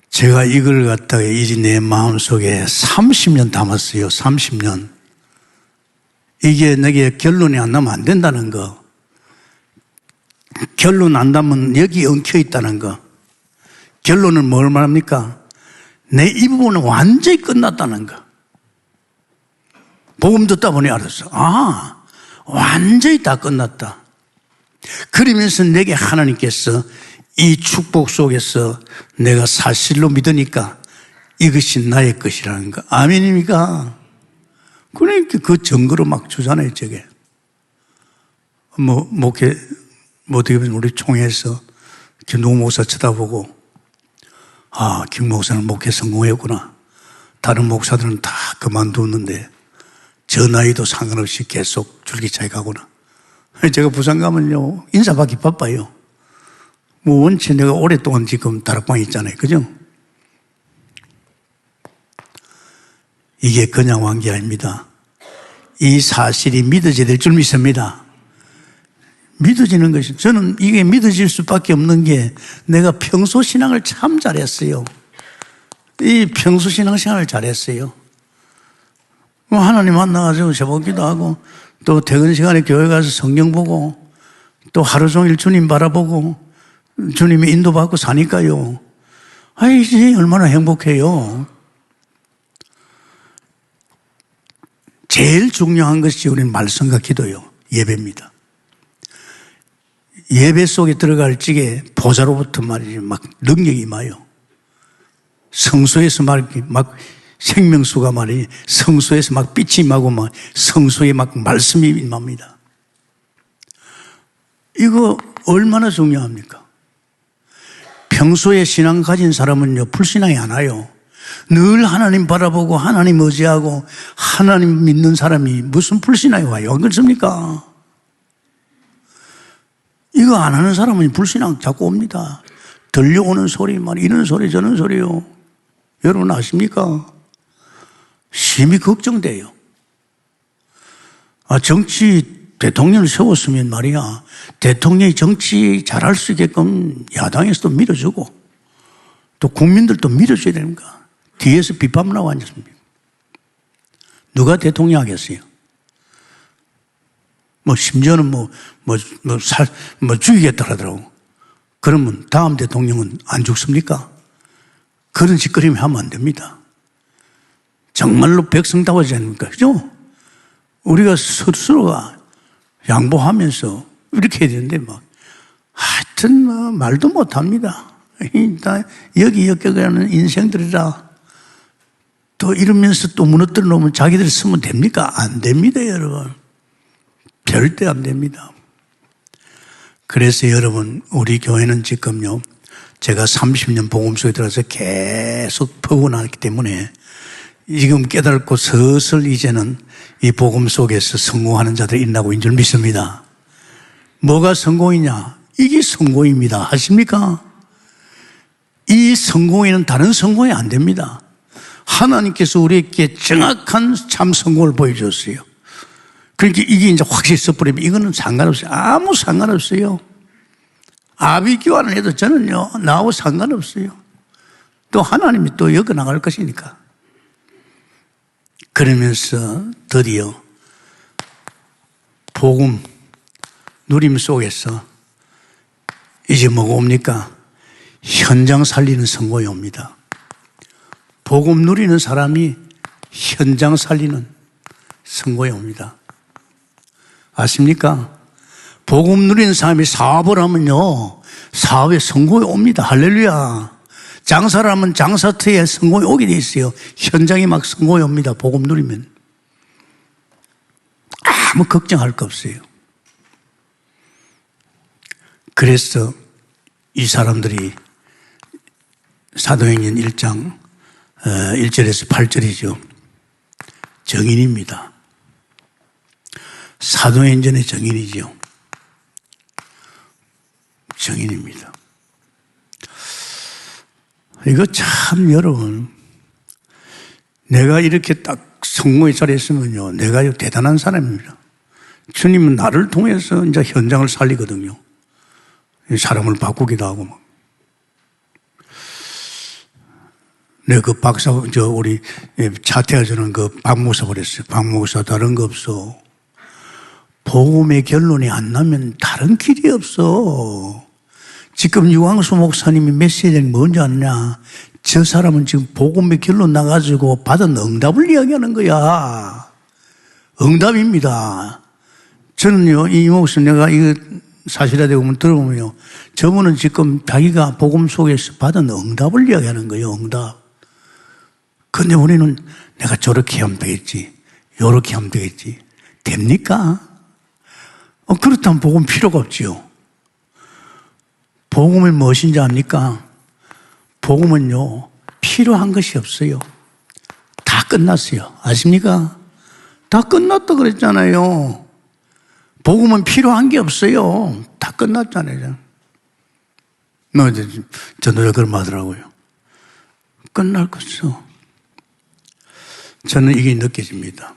제가 이걸 갖다가 이제 내 마음속에 30년 담았어요. 30년. 이게 내게 결론이 안 나면 안 된다는 거. 결론 난다면 여기 엉켜 있다는 거. 결론은 뭘 말합니까? 내 이 부분은 완전히 끝났다는 거. 복음 듣다 보니 알았어. 아, 완전히 다 끝났다. 그러면서 내게 하나님께서 이 축복 속에서 내가 사실로 믿으니까 이것이 나의 것이라는 거. 아멘입니까? 그러니까 그 증거로 막 주잖아요, 저게. 목회, 어떻게 보면 우리 총회에서 김동호 목사 쳐다보고, 아, 김 목사는 목회 성공했구나. 다른 목사들은 다 그만두었는데, 저 나이도 상관없이 계속 줄기차게 가구나. 제가 부산 가면요, 인사받기 바빠요. 뭐 원체 내가 오랫동안 지금 다락방에 있잖아요. 그죠? 이게 그냥 완 게 아닙니다. 이 사실이 믿어져야 될 줄 믿습니다. 믿어지는 것이, 저는 이게 믿어질 수밖에 없는 게 내가 평소 신앙을 참 잘했어요. 이 평소 신앙 생활을 잘했어요. 하나님 만나가지고 제복기도 하고, 또 퇴근 시간에 교회 가서 성경 보고, 또 하루 종일 주님 바라보고, 주님의 인도받고 사니까요. 아이, 이제 얼마나 행복해요. 제일 중요한 것이 우리는 말씀과 기도요. 예배입니다. 예배 속에 들어갈 적에 보좌로부터 말이지 막 능력이 임하여. 성소에서 막 생명수가 말이지 성소에서 막 빛이 임하고 막 성소에 막 말씀이 임합니다. 이거 얼마나 중요합니까? 평소에 신앙 가진 사람은요, 불신앙이 안 와요. 늘 하나님 바라보고 하나님 의지하고 하나님 믿는 사람이 무슨 불신앙이 와요? 안 그렇습니까? 이거 안 하는 사람은 불신앙 자꾸 옵니다. 들려오는 소리만 이런 소리 저런 소리요. 여러분 아십니까? 심히 걱정돼요. 아, 정치 대통령을 세웠으면 말이야, 대통령이 정치 잘할 수 있게끔 야당에서도 밀어주고 또 국민들도 밀어줘야 됩니까? 뒤에서 비판 나와 앉았습니다. 누가 대통령 하겠어요? 심지어는 죽이겠다 하더라고. 그러면 다음 대통령은 안 죽습니까? 그런 짓거리면 하면 안 됩니다. 정말로 백성다워지 않습니까? 그죠? 우리가 스스로가 양보하면서 이렇게 해야 되는데 하여튼 말도 못 합니다. 여기 엮여가는 인생들이라 또 이러면서 또 무너뜨려 놓으면 자기들이 쓰면 됩니까? 안 됩니다, 여러분. 절대 안 됩니다. 그래서 여러분, 우리 교회는 지금요, 제가 30년 복음 속에 들어서 계속 퍼고나기 때문에 지금 깨닫고 슬슬 이제는 이 복음 속에서 성공하는 자들이 있나고 있는 줄 믿습니다. 뭐가 성공이냐? 이게 성공입니다. 아십니까? 이 성공에는 다른 성공이 안 됩니다. 하나님께서 우리에게 정확한 참 성공을 보여줬어요. 그러니까 이게 이제 확실히 써버리면 이거는 상관없어요. 아무 상관없어요. 아비규환을 해도 저는요, 나하고 상관없어요. 또 하나님이 또 엮어 나갈 것이니까. 그러면서 드디어 복음 누림 속에서 이제 뭐가 옵니까? 현장 살리는 성공이 옵니다. 복음 누리는 사람이 현장 살리는 성공이 옵니다. 아십니까? 복음 누리는 사람이 사업을 하면요, 사업에 성공이 옵니다. 할렐루야. 장사를 하면 장사터에 성공이 오게 돼 있어요. 현장에 막 성공이 옵니다. 복음 누리면. 아무 걱정할 거 없어요. 그래서 이 사람들이 사도행전 1장 1절에서 8절이죠. 정인입니다. 사도행전의 정인이죠. 정인입니다. 이거 참 여러분, 내가 이렇게 딱 성공의 자리에 있으면요, 내가 대단한 사람입니다. 주님은 나를 통해서 이제 현장을 살리거든요. 사람을 바꾸기도 하고 막. 내가 그 박사, 우리 차태가 주는 그 박목사 그랬어요. 박목사 다른 거 없어. 복음의 결론이 안 나면 다른 길이 없어. 지금 유광수 목사님이 메시지가 뭔지 아느냐? 저 사람은 지금 복음의 결론 나가지고 받은 응답을 이야기하는 거야. 응답입니다. 저는요, 이 목사님 내가 이거 사실에 대고 들어보면요, 저분은 지금 자기가 복음 속에서 받은 응답을 이야기하는 거예요, 응답. 근데 우리는 내가 저렇게 하면 되겠지, 요렇게 하면 되겠지. 됩니까? 그렇다면 복음 필요가 없지요. 복음이 무엇인지 압니까? 복음은요, 필요한 것이 없어요. 다 끝났어요. 아십니까? 다 끝났다 그랬잖아요. 복음은 필요한 게 없어요. 다 끝났잖아요. 전도자 그런 말 하더라고요. 끝날 거 없어. 저는 이게 느껴집니다.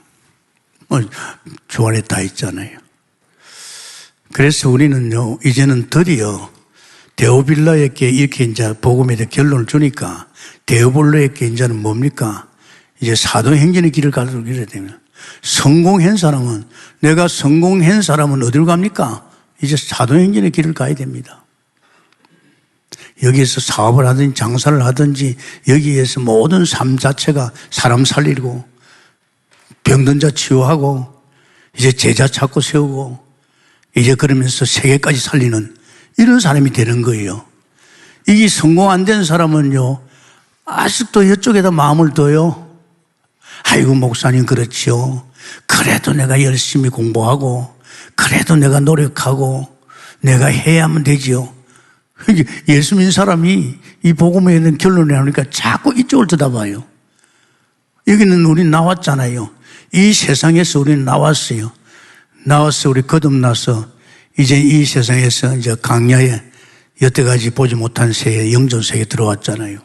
주 안에 다 있잖아요. 그래서 우리는요, 이제는 드디어 데오빌라에게 이렇게 이제 복음에 대해 결론을 주니까 데오빌라에게 이제는 뭡니까? 이제 사도행전의 길을 가르쳐야 됩니다. 성공한 사람은, 내가 성공한 사람은 어디로 갑니까? 이제 사도행전의 길을 가야 됩니다. 여기에서 사업을 하든지 장사를 하든지 여기에서 모든 삶 자체가 사람 살리고 병든 자 치유하고 이제 제자 찾고 세우고 이제 그러면서 세계까지 살리는 이런 사람이 되는 거예요. 이게 성공 안 된 사람은요, 아직도 이쪽에다 마음을 둬요. 아이고 목사님 그렇지요. 그래도 내가 열심히 공부하고 그래도 내가 노력하고 내가 해야 하면 되지요. 예수 믿는 사람이 이 복음에 대한 결론을 하니까 자꾸 이쪽을 쳐다봐요. 여기는 우리 나왔잖아요. 이 세상에서 우리는 나왔어요. 나와서 우리 거듭나서 이제 이 세상에서 이제 강야에 여태까지 보지 못한 세계, 영전 세계에 들어왔잖아요.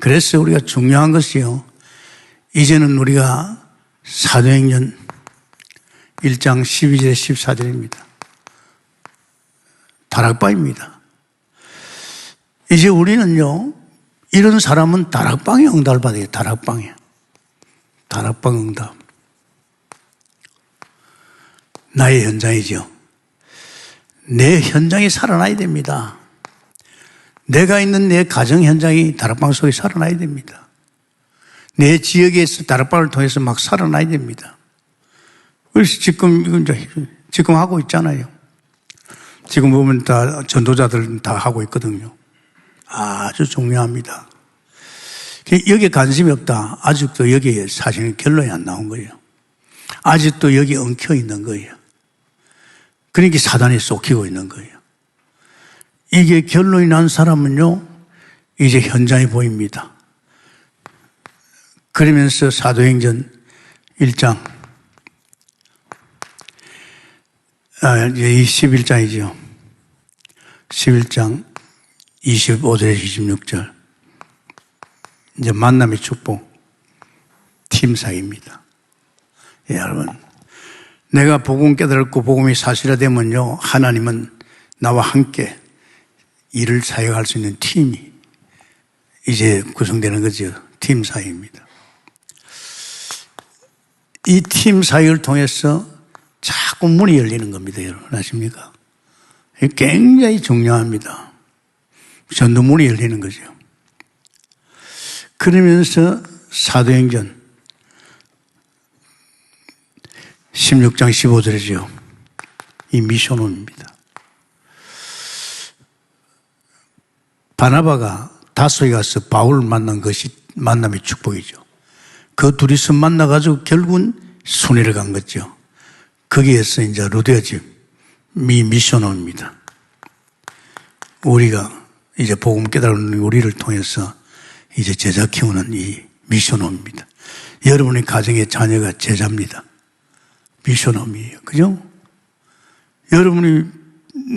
그래서 우리가 중요한 것이요, 이제는 우리가 사도행전 1장 12절 14절입니다. 다락방입니다. 이제 우리는요, 이런 사람은 다락방에 응답을 받아요. 다락방에. 다락방 응답. 나의 현장이죠. 내 현장이 살아나야 됩니다. 내가 있는 내 가정 현장이 다락방 속에 살아나야 됩니다. 내 지역에서 다락방을 통해서 막 살아나야 됩니다. 그래서 지금 하고 있잖아요. 지금 보면 다 전도자들은 다 하고 있거든요. 아주 중요합니다. 여기에 관심이 없다. 아직도 여기에 사실은 결론이 안 나온 거예요. 아직도 여기 엉켜 있는 거예요. 그러니까 사단이 속히고 있는 거예요. 이게 결론이 난 사람은요, 이제 현장이 보입니다. 그러면서 사도행전 1장, 이제 11장이죠. 11장 25절에서 26절. 이제 만남의 축복, 팀 사이입니다. 예, 여러분. 내가 복음 깨달았고 복음이 사실화되면요, 하나님은 나와 함께 일을 사역할 수 있는 팀이 이제 구성되는 거죠. 팀 사이입니다. 이 팀 사역을 통해서 자꾸 문이 열리는 겁니다. 여러분 아십니까? 굉장히 중요합니다. 전도 문이 열리는 거죠. 그러면서 사도행전 16장 15절이죠. 이 미션홈입니다. 바나바가 다소에 가서 바울을 만난 것이 만남의 축복이죠. 그 둘이서 만나가지고 결국은 순회를 간 거죠. 거기에서 이제 루디아 집 미션홈입니다. 우리가 이제 복음 깨달은 우리를 통해서 이제 제자 키우는 이 미션홈입니다. 여러분의 가정의 자녀가 제자입니다. 미션홈이에요. 그죠? 여러분이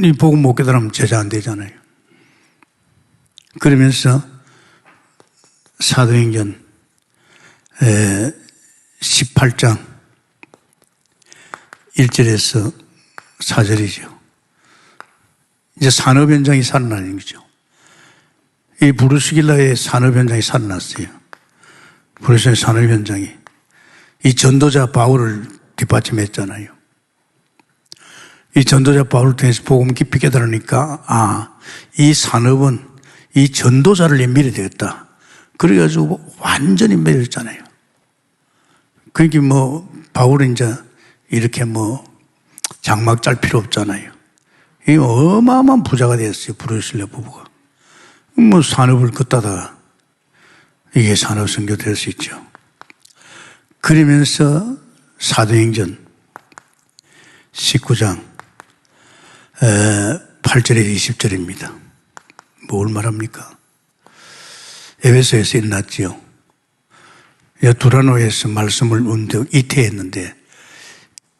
이 복음 못 깨달으면 제자 안 되잖아요. 그러면서 사도행전 18장 1절에서 4절이죠. 이제 산업 현장이 살아나는 거죠. 이 브루스길라의 산업 현장이 살아났어요. 브루스길라의 산업 현장이 이 전도자 바울을 뒷받침했잖아요. 이 전도자 바울을 통해서 복음 깊이 깨달으니까 이 산업은 이 전도자를 밀어야 되겠다. 그래가지고 완전히 밀었잖아요. 그러니까 바울은 이제 이렇게 장막 짤 필요 없잖아요. 이 어마어마한 부자가 됐어요. 브루실레 부부가. 산업을 걷다가 이게 산업 선교 될 수 있죠. 그러면서 사도행전 19장 8절에서 20절입니다. 뭘 말합니까? 에베소에서 일어났지요. 두라노에서 말씀을 이태했는데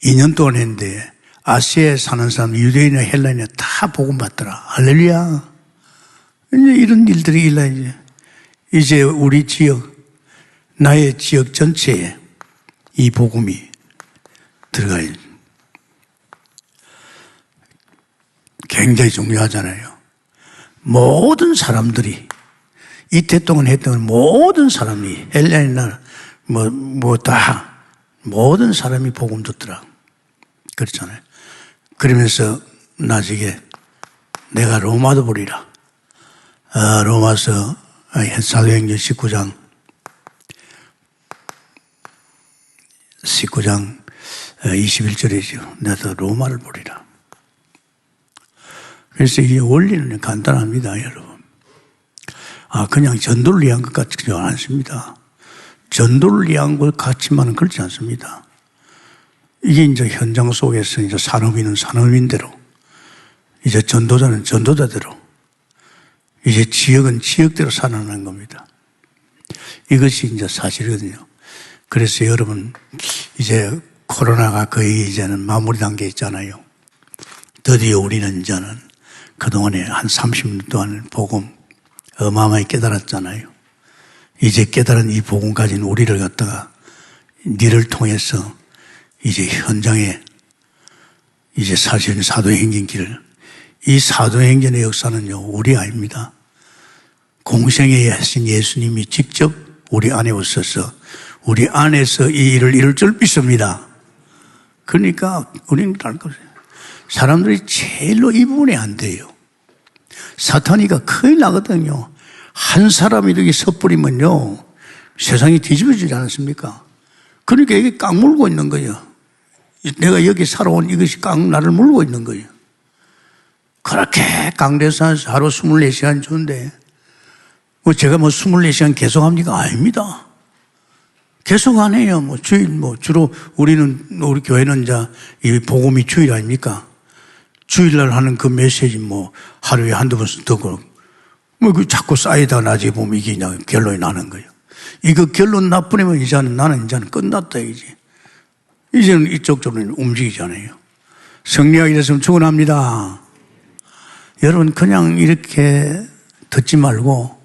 2년 동안 했는데 아시아에 사는 사람, 유대인이나 헬라인이나 다 복음 받더라. 할렐루야. 이제 이런 일들이 일어나야지. 이제 우리 지역, 나의 지역 전체에 이 복음이 들어가야지. 굉장히 중요하잖아요. 모든 사람들이 이태 동안 했던 모든 사람이 헬라인이나 다 모든 사람이 복음 듣더라. 그렇잖아요. 그러면서 나중에 내가 로마도 보리라. 로마서 사도행전 19장 21절이죠. 내가 로마를 보리라. 그래서 이 원리는 간단합니다, 여러분. 그냥 전도를 위한 것 같지 않습니다. 전도를 위한 것 같지만은 그렇지 않습니다. 이게 이제 현장 속에서 이제 산업인은 산업인대로, 이제 전도자는 전도자대로, 이제 지역은 지역대로 살아나는 겁니다. 이것이 이제 사실이거든요. 그래서 여러분, 이제 코로나가 거의 이제는 마무리 단계에 있잖아요. 드디어 우리는 이제는 그동안에 한 30년 동안 복음 어마어마하게 깨달았잖아요. 이제 깨달은 이 복음 가진 우리를 갖다가 니를 통해서 이제 현장에 이제 사실은 사도행전 길을, 이 사도행전의 역사는요, 우리 아닙니다. 공생에 하신 예수님이 직접 우리 안에 오셔서 우리 안에서 이 일을 이룰 줄 믿습니다. 그러니까 우리는 알 것이에요. 사람들이 제일로 이 부분이 안 돼요. 사탄이가 큰일 나거든요. 한 사람이 이렇게 섣부리면요, 세상이 뒤집어지지 않습니까? 그러니까 이게 깡 물고 있는 거예요. 내가 여기 살아온 이것이 깡 나를 물고 있는 거예요. 그렇게 깡대서 하루 24시간 주는데, 제가 24시간 계속 합니까? 아닙니다. 계속 안 해요. 주일, 주로 우리 교회는 이제 이 복음이 주일 아닙니까? 주일날 하는 그 메시지 하루에 한두 번씩 듣고, 자꾸 쌓이다가 나중에 보면 이게 그냥 결론이 나는 거예요. 이거 결론 나쁘면 나는 이제는 끝났다, 이제. 이제는 이쪽으로 움직이잖아요. 승리하게 됐으면 축원합니다. 여러분, 그냥 이렇게 듣지 말고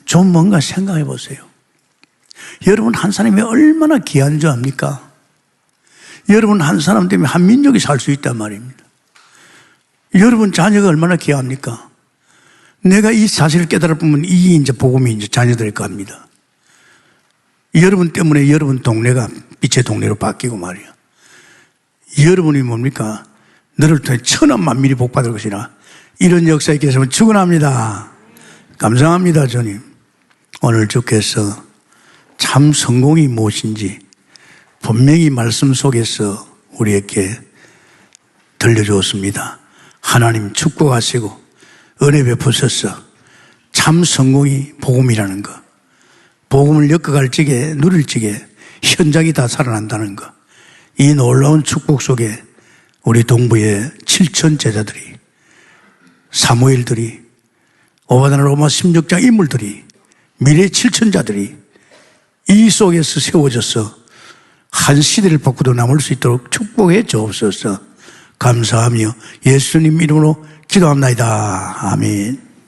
좀 뭔가 생각해 보세요. 여러분 한 사람이 얼마나 귀한 줄 압니까? 여러분 한 사람 때문에 한 민족이 살 수 있단 말입니다. 여러분 자녀가 얼마나 귀합니까? 내가 이 사실을 깨달아 보면 이 이제 복음이 이제 자녀들 겁니다. 여러분 때문에 여러분 동네가 빛의 동네로 바뀌고 말이야. 여러분이 뭡니까? 너를 통해 천한 만민이 복받을 것이라. 이런 역사에 계시면 축원합니다. 감사합니다, 주님. 오늘 주께서 참 성공이 무엇인지 분명히 말씀 속에서 우리에게 들려주었습니다. 하나님 축복하시고 은혜 베푸셔서 참 성공이 복음이라는 것, 복음을 엮어갈 적에 누릴 적에 현장이 다 살아난다는 것, 이 놀라운 축복 속에 우리 동부의 7천 제자들이, 사무엘들이, 오바다나 로마 16장 인물들이, 미래의 7천자들이 이 속에서 세워져서 한 시대를 바꾸도 남을 수 있도록 축복해 주옵소서. 감사하며 예수님 이름으로 기도합나이다. 아멘.